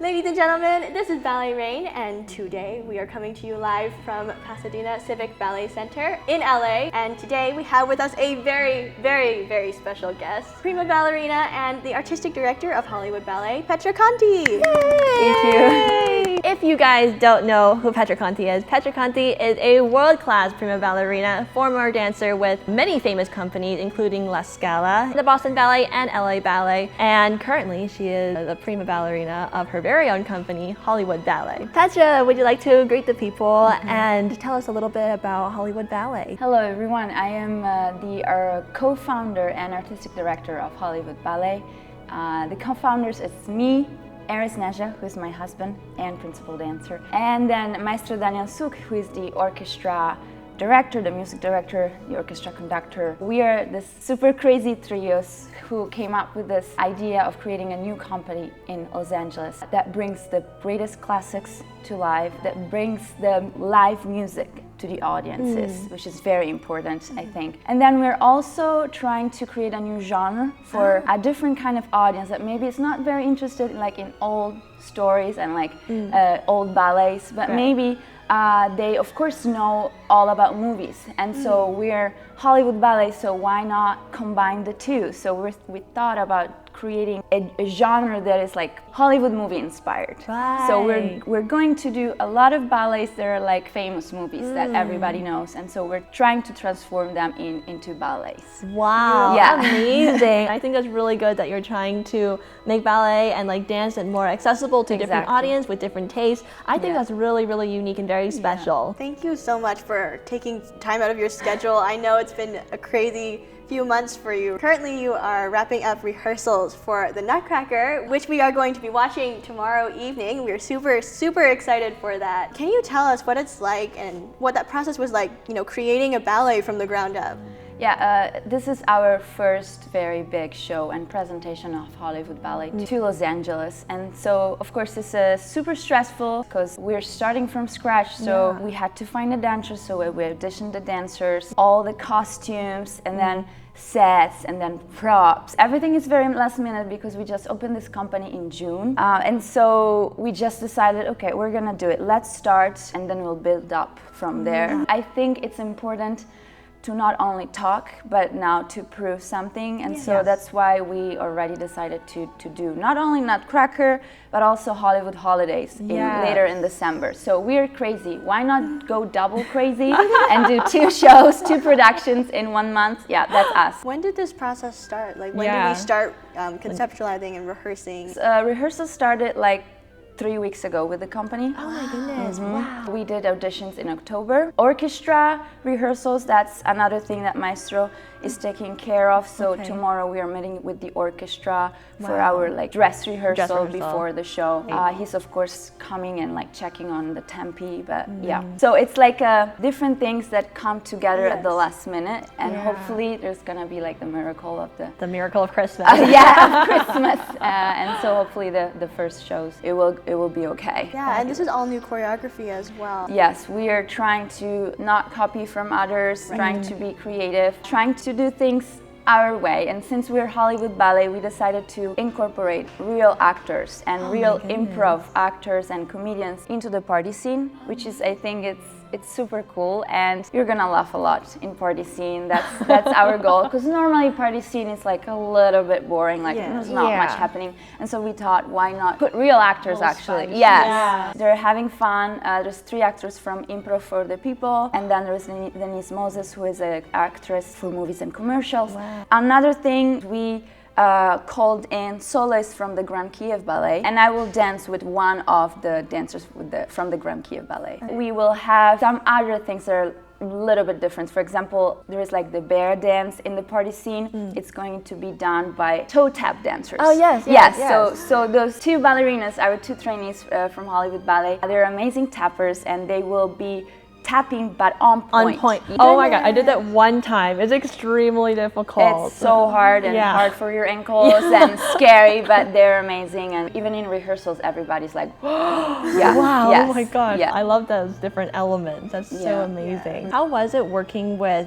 Ladies and gentlemen, this is Ballet Rain, and today we are coming to you live from Pasadena Civic Ballet Center in LA. And today we have with us a very, very, very special guest, prima ballerina and the artistic director of Hollywood Ballet, Petra Conti. Yay! Thank you. If you guys don't know who Petra Conti is a world-class prima ballerina, former dancer with many famous companies, including La Scala, the Boston Ballet, and LA Ballet. And currently, she is the prima ballerina of her very own company, Hollywood Ballet. Petra, would you like to greet the people and tell us a little bit about Hollywood Ballet? Hello everyone, I am the co-founder and artistic director of Hollywood Ballet. The co-founders is me, Eris Nezha, who is my husband and principal dancer, and then Maestro Daniel Suk, who is the orchestra director, the music director, the orchestra conductor. We are this super crazy trios who came up with this idea of creating a new company in Los Angeles that brings the greatest classics to life, that brings the live music to the audiences, which is very important, I think. And then we're also trying to create a new genre for a different kind of audience that maybe is not very interested in old stories and old ballets, but maybe they of course know all about movies, and so we're Hollywood Ballet, so why not combine the two? So we thought about creating a genre that is like Hollywood movie inspired. Right. So we're going to do a lot of ballets that are like famous movies that everybody knows, and so we're trying to transform them into ballets. Wow, Yeah. amazing. I think that's really good that you're trying to make ballet and dance and more accessible to different audience with different tastes. I think that's really, really unique and very special. Thank you so much for taking time out of your schedule. I know it's been a crazy few months for you. Currently, you are wrapping up rehearsals for the Nutcracker, which we are going to be watching tomorrow evening. We're super, super excited for that. Can you tell us what it's like and what that process was like, creating a ballet from the ground up? Yeah, this is our first very big show and presentation of Hollywood Ballet to Los Angeles, and so of course it's super stressful because we're starting from scratch, so we had to find a dancer, so we auditioned the dancers, all the costumes, and then sets, and then props. Everything is very last minute because we just opened this company in June, and so we just decided, okay, we're gonna do it, let's start, and then we'll build up from there. I think it's important to not only talk, but now to prove something, and so that's why we already decided to do not only Nutcracker, but also Hollywood Holidays later in December. So we're crazy. Why not go double crazy and do 2 shows, 2 productions in 1 month? Yeah, that's us. When did this process start? When did we start conceptualizing and rehearsing? Rehearsal started 3 weeks ago with the company. Oh my goodness, wow. We did auditions in October. Orchestra rehearsals, that's another thing that Maestro is taking care of. So tomorrow we are meeting with the orchestra for our dress rehearsal before the show. He's of course coming and checking on the tempi, but yeah. So it's different things that come together at the last minute, and hopefully there's gonna be the miracle of the miracle of Christmas. Of Christmas, and so hopefully the first shows it will be okay. Yeah, and this is all new choreography as well. Yes, we are trying to not copy from others, trying to be creative, trying to do things our way. And since we're Hollywood Ballet, we decided to incorporate real actors and real improv actors and comedians into the party scene, which is, I think it's super cool, and you're gonna laugh a lot in party scene. That's our goal, because normally party scene is a little bit boring, there's not much happening, and so we thought, why not put real actors actually? Yes, they're having fun. There's 3 actors from Improv for the People, and then there's Denise Moses, who is an actress for movies and commercials. Another thing, we called in soloists from the Grand Kiev Ballet, and I will dance with one of the dancers from the Grand Kiev Ballet. We will have some other things that are a little bit different. For example, there is the bear dance in the party scene. It's going to be done by toe tap dancers. Oh yes. So those 2 ballerinas, our 2 trainees from Hollywood Ballet, they're amazing tappers, and they will be tapping but on point. Oh my god, I did that one time. It's extremely difficult. It's so hard and hard for your ankles and scary, but they're amazing. And even in rehearsals, everybody's like, wow, oh my gosh. I love those different elements. That's so amazing. How was it working with,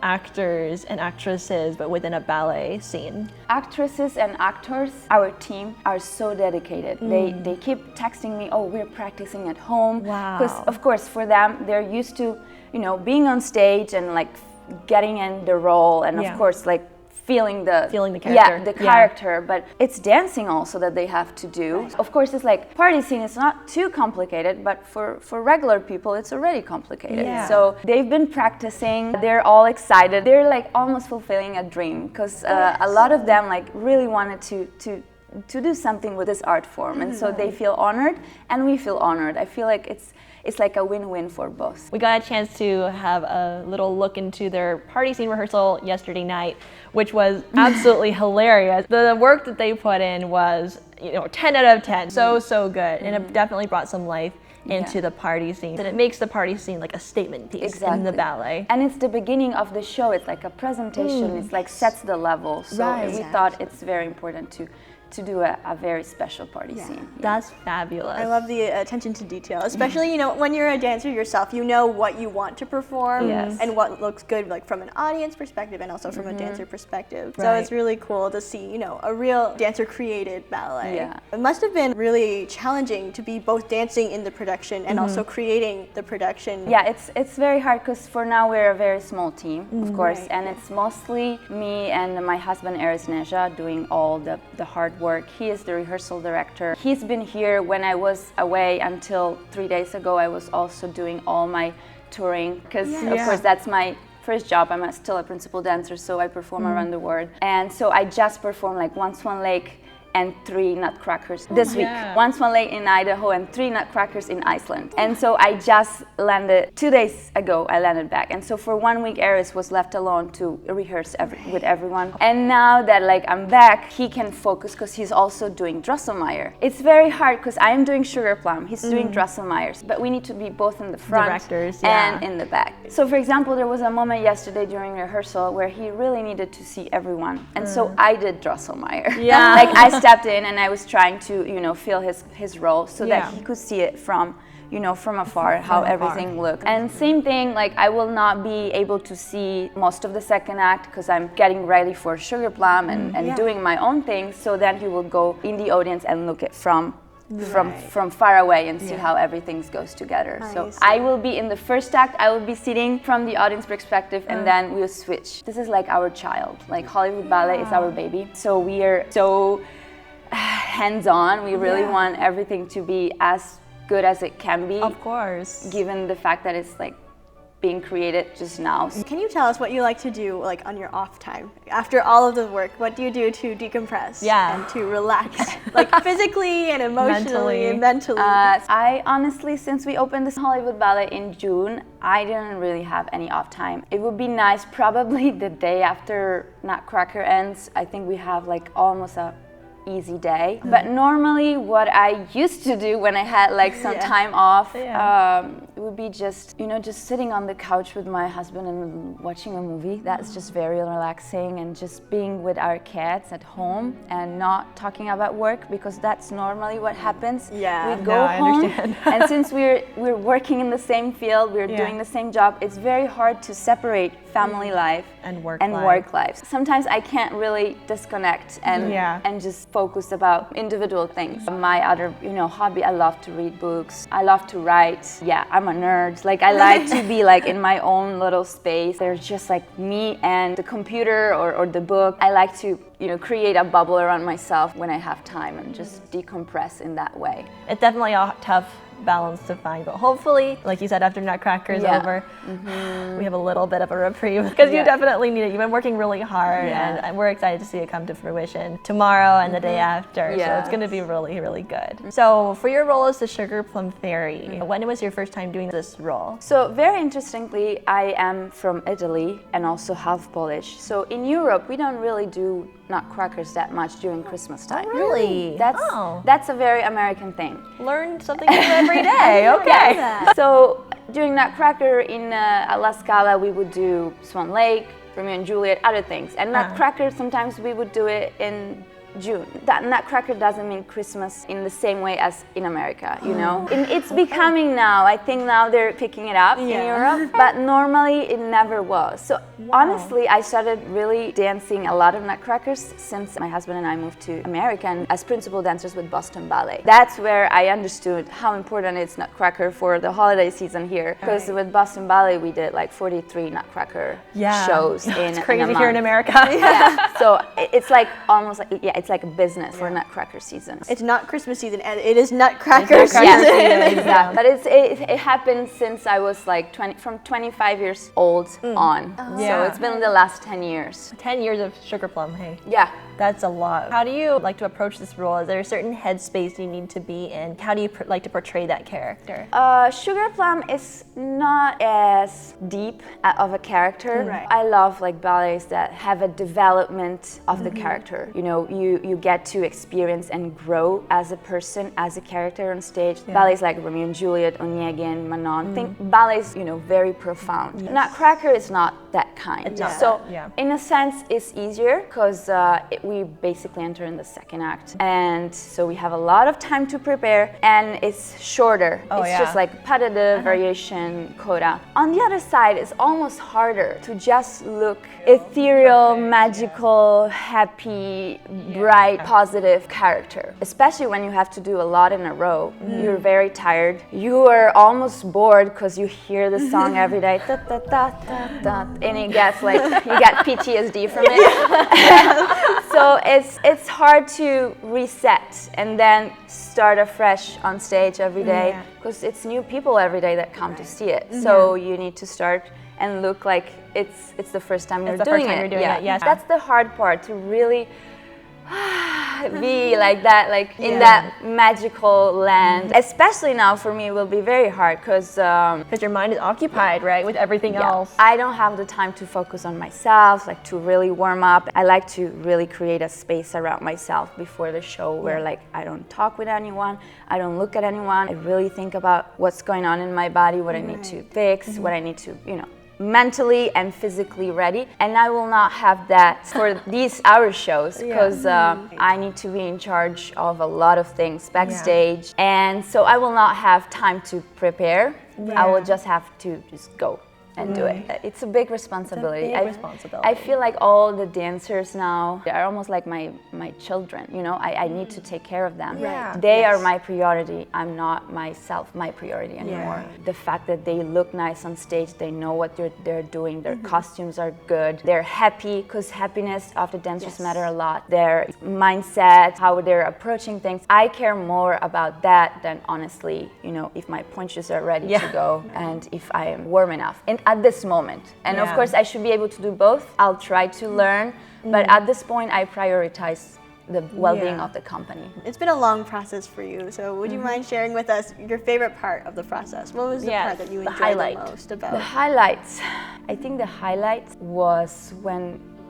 actors and actresses, but within a ballet scene? actresses and actors, our team, are so dedicated. They keep texting me, oh, we're practicing at home. Wow. Because of course for them, they're used to, you know, being on stage and like getting in the role, and of course like feeling the character. Yeah, the character, but it's dancing also that they have to do. Right. Of course, it's like party scene is not too complicated, but for regular people, it's already complicated. Yeah. So they've been practicing. They're all excited. They're like almost fulfilling a dream, because a lot of them like really wanted to do something with this art form, and so they feel honored, and we feel honored. I feel like it's like a win-win for both. We got a chance to have a little look into their party scene rehearsal yesterday night, which was absolutely hilarious. The work that they put in was, 10 out of 10. So good. And it definitely brought some life into the party scene. And it makes the party scene like a statement piece in the ballet. And it's the beginning of the show. It's like a presentation. It's like sets the level. So we thought it's very important to do a very special party scene. That's fabulous. I love the attention to detail, especially when you're a dancer yourself, you know what you want to perform and what looks good, like from an audience perspective and also from a dancer perspective. So it's really cool to see a real dancer created ballet. Yeah. It must have been really challenging to be both dancing in the production and also creating the production. Yeah, it's very hard, because for now we're a very small team, of course, and it's mostly me and my husband Eris Nezha doing all the hard work. He is the rehearsal director. He's been here when I was away until 3 days ago. I was also doing all my touring, because of course that's my first job. I'm still a principal dancer, so I perform around the world. And so I just performed like One Swan Lake and 3 Nutcrackers this week. One Swan Lake in Idaho and 3 Nutcrackers in Iceland. And so I just landed, 2 days ago I landed back. And so for 1 week Eris was left alone to rehearse with everyone. And now that like I'm back, he can focus, because he's also doing Drosselmeyer. It's very hard because I'm doing Sugar Plum, he's doing Drosselmeyers, but we need to be both in the front Directors, and in the back. So for example, there was a moment yesterday during rehearsal where he really needed to see everyone. And so I did Drosselmeyer. Yeah. Like I stepped in and I was trying to, feel his role so that he could see it from afar, how everything looked. And same thing, like I will not be able to see most of the second act because I'm getting ready for Sugar Plum and doing my own thing. So then he will go in the audience and look at from far away and see how everything goes together. So I will be in the first act, I will be sitting from the audience perspective, and then we'll switch. This is like our child, like Hollywood Ballet is our baby. So we are so hands-on. We really want everything to be as good as it can be. Of course. Given the fact that it's like being created just now. Can you tell us what you like to do like on your off time? After all of the work, what do you do to decompress and to relax? Like physically and emotionally and mentally? I honestly, since we opened this Hollywood Ballet in June, I didn't really have any off time. It would be nice probably the day after Nutcracker ends. I think we have like almost a easy day. But normally what I used to do when I had like some time off, it would be just, just sitting on the couch with my husband and watching a movie. That's just very relaxing, and just being with our cats at home and not talking about work, because that's normally what happens. We go home and since we're working in the same field, we're doing the same job, it's very hard to separate family life and work life. Sometimes I can't really disconnect and just focus about individual things. My other, hobby, I love to read books. I love to write. Yeah, I'm a nerd. Like I like to be like in my own little space. There's just like me and the computer or the book. I like to, create a bubble around myself when I have time and just decompress in that way. It's definitely a tough balance to find, but hopefully, like you said, after Nutcracker is over, we have a little bit of a reprieve, because you definitely need it. You've been working really hard, and we're excited to see it come to fruition tomorrow and the day after. So it's going to be really, really good. So for your role as the Sugar Plum Fairy, when was your first time doing this role? So very interestingly, I am from Italy and also half Polish. So in Europe, we don't really do Nutcrackers that much during Christmas time. Oh, really? That's a very American thing. Learn something new every day. Okay. So during Nutcracker in La Scala, we would do Swan Lake, Romeo and Juliet, other things. And Nutcracker, sometimes we would do it in June. That Nutcracker doesn't mean Christmas in the same way as in America, you know? It's becoming now. I think now they're picking it up in Europe, but normally it never was. So honestly, I started really dancing a lot of Nutcrackers since my husband and I moved to America and as principal dancers with Boston Ballet. That's where I understood how important it's Nutcracker for the holiday season here. Because with Boston Ballet, we did like 43 Nutcracker shows in a month. Here in America. So it's like almost like, it's like a business for Nutcracker seasons. It's not Christmas season, and it is Nutcracker season. Exactly. But it happened since I was like from 25 years old on. So it's been the last 10 years. 10 years of Sugar Plum, hey. Yeah. That's a lot. How do you like to approach this role? Is there a certain headspace you need to be in? How do you like to portray that character? Sugar Plum is not as deep of a character. I love like ballets that have a development of the character. You know, you get to experience and grow as a person, as a character on stage. Ballets like Romeo and Juliet, Onegin, Manon. I think ballets, you know, very profound. Nutcracker is not that kind. So in a sense, it's easier because we basically enter in the second act, and so we have a lot of time to prepare, and it's shorter. It's just like pas de deux, variation, coda. On the other side, it's almost harder to just look ethereal, magical, happy, bright, positive character. Especially when you have to do a lot in a row. You're very tired. You are almost bored because you hear the song every day, da, da, da, da, da, and it gets like you get PTSD from it. So it's hard to reset and then start afresh on stage every day because it's new people every day that come to see it. So you need to start and look like it's the first time you're doing it. Yes. That's the hard part, to really be like that, like in that magical land. Especially now for me, it will be very hard because your mind is occupied, right, with everything else. I don't have the time to focus on myself, like to really warm up. I like to really create a space around myself before the show where like I don't talk with anyone, I don't look at anyone. I really think about what's going on in my body, what I need to fix, what I need to, you know, mentally and physically ready, and I will not have that for these hour shows because I need to be in charge of a lot of things backstage, and so I will not have time to prepare. I will just have to just go and do it. It's a big responsibility. I feel like all the dancers now, they are almost like my children, you know. I need to take care of them. They are my priority. I'm not myself my priority anymore. The fact that they look nice on stage, they know what they're doing, their costumes are good, they're happy, because happiness of the dancers matter a lot. Their mindset, how they're approaching things. I care more about that than honestly, you know, if my punches are ready to go and if I am warm enough. And at this moment. And of course, I should be able to do both. I'll try to learn, but at this point, I prioritize the well-being of the company. It's been a long process for you, so would you mind sharing with us your favorite part of the process? What was the part that you enjoyed the most about? The highlights. I think the highlight was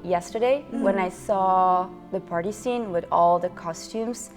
yesterday when I saw the party scene with all the costumes,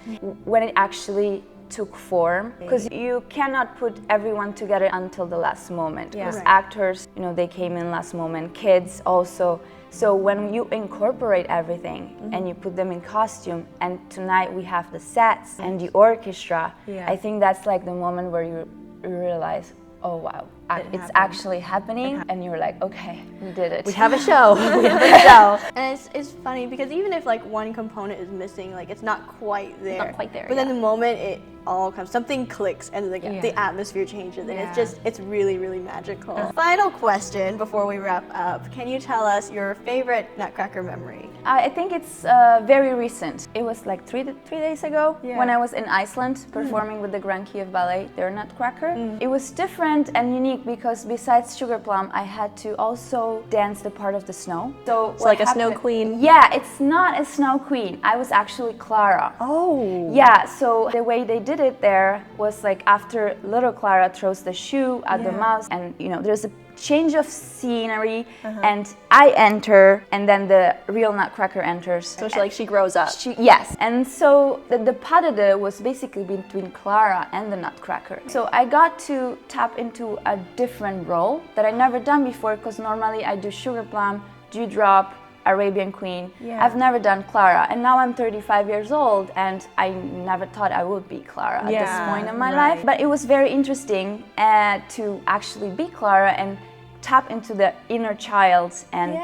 when it actually took form, because you cannot put everyone together until the last moment, because actors, you know, they came in last moment, kids also. So when you incorporate everything and you put them in costume, and tonight we have the sets and the orchestra, I think that's like the moment where you realize, oh wow, it's actually happening, and you're like, okay, we did it. We have a show. We have a show. And it's funny because even if like one component is missing, like it's not quite there. Not quite there. But then the moment it all comes, something clicks, and like the atmosphere changes, and it's really, really magical. Final question before we wrap up: can you tell us your favorite Nutcracker memory? I think it's very recent. It was like three days ago when I was in Iceland performing with the Grand Kiev Ballet, their Nutcracker. It was different and unique because besides Sugar Plum, I had to also dance the part of the snow. So like a snow queen? Yeah, it's not a snow queen. I was actually Clara. Oh. Yeah, so the way they did it there was like after little Clara throws the shoe at the mouse, and you know, there's a change of scenery, and I enter, and then the real Nutcracker enters. So she grows up. Yes, and so the pas de deux was basically between Clara and the Nutcracker. So I got to tap into a different role that I'd never done before, because normally I do Sugar Plum, Dewdrop, Arabian Queen. Yeah. I've never done Clara, and now I'm 35 years old, and I never thought I would be Clara at this point in my life. But it was very interesting to actually be Clara and tap into the inner child and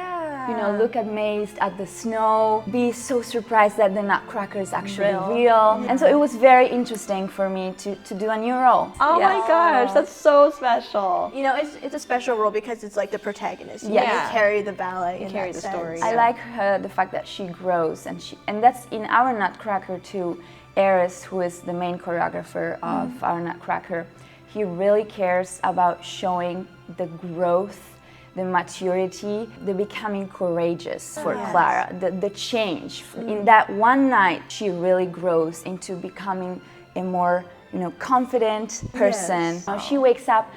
you know, look amazed at the snow, be so surprised that the Nutcracker is actually real. And so it was very interesting for me to do a new role. Oh my gosh, that's so special. You know, it's a special role because it's like the protagonist. You Yeah. carry the ballet. You carry the story. I like the fact that she grows, and that's in our Nutcracker too. Eris, who is the main choreographer of our Nutcracker, he really cares about showing the growth, the maturity, the becoming courageous for Clara, the change. In that one night, she really grows into becoming a more, you know, confident person. She wakes up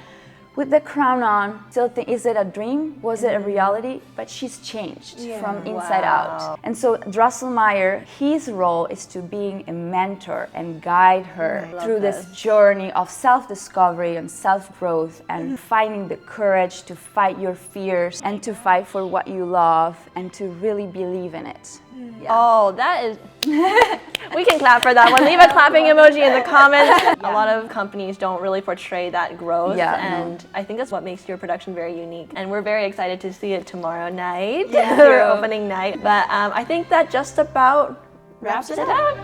with the crown on, still think, is it a dream? Was it a reality? But she's changed from inside out. And so Drosselmeyer, his role is to being a mentor and guide her through this journey of self-discovery and self-growth and finding the courage to fight your fears and to fight for what you love and to really believe in it. Oh, that is... We can clap for that one. Leave a clapping emoji in the comments. A lot of companies don't really portray that growth, and I think that's what makes your production very unique. And we're very excited to see it tomorrow night, your opening night. But I think that just about wraps it up.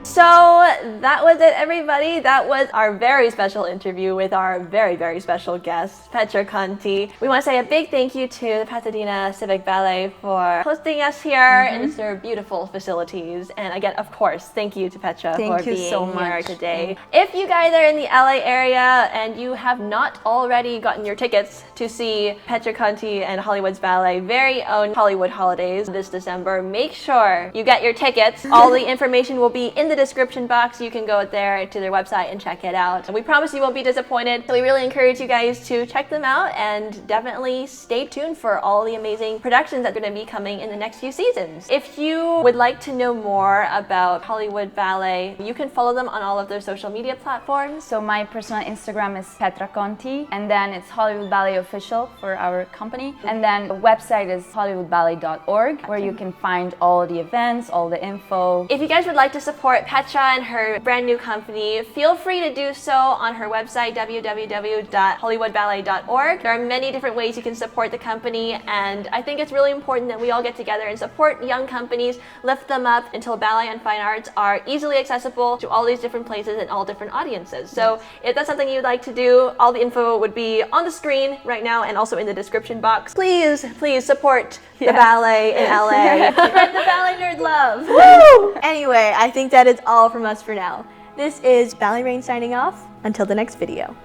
So that was it, everybody. That was our very special interview with our very, very special guest, Petra Conti. We want to say a big thank you to the Pasadena Civic Ballet for hosting us here in their beautiful facilities. And again, of course, thank you to Petra for being here today. If you guys are in the LA area and you have not already gotten your tickets to see Petra Conti and Hollywood's Ballet very own Hollywood Holidays this December, make sure you get your tickets. All the information will be in the description box. You can go there to their website and check it out. And we promise you won't be disappointed. So we really encourage you guys to check them out and definitely stay tuned for all the amazing productions that are going to be coming in the next few seasons. If you would like to know more about Hollywood Ballet, you can follow them on all of their social media platforms. So my personal Instagram is Petra Conti, and then it's Hollywood Ballet Official for our company. And then the website is hollywoodballet.org, where you can find all the events, all the info. If you guys would like to support Petra and her brand new company, feel free to do so on her website, www.hollywoodballet.org. There are many different ways you can support the company, and I think it's really important that we all get together and support young companies, lift them up until ballet and fine arts are easily accessible to all these different places and all different audiences. So if that's something you'd like to do, all the info would be on the screen right now and also in the description box. Please, please support the ballet in LA. Spread the ballet nerd love. Woo! Anyway, I think that is all from us for now. This is Ballet Rain signing off. Until the next video.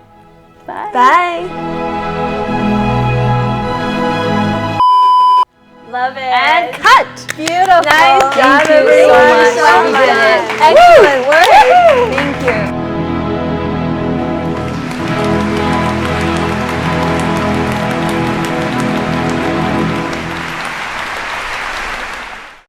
Bye. Bye. Love it. And cut! Beautiful. Nice job, Thank you so everyone. much. So We did it. Excellent work.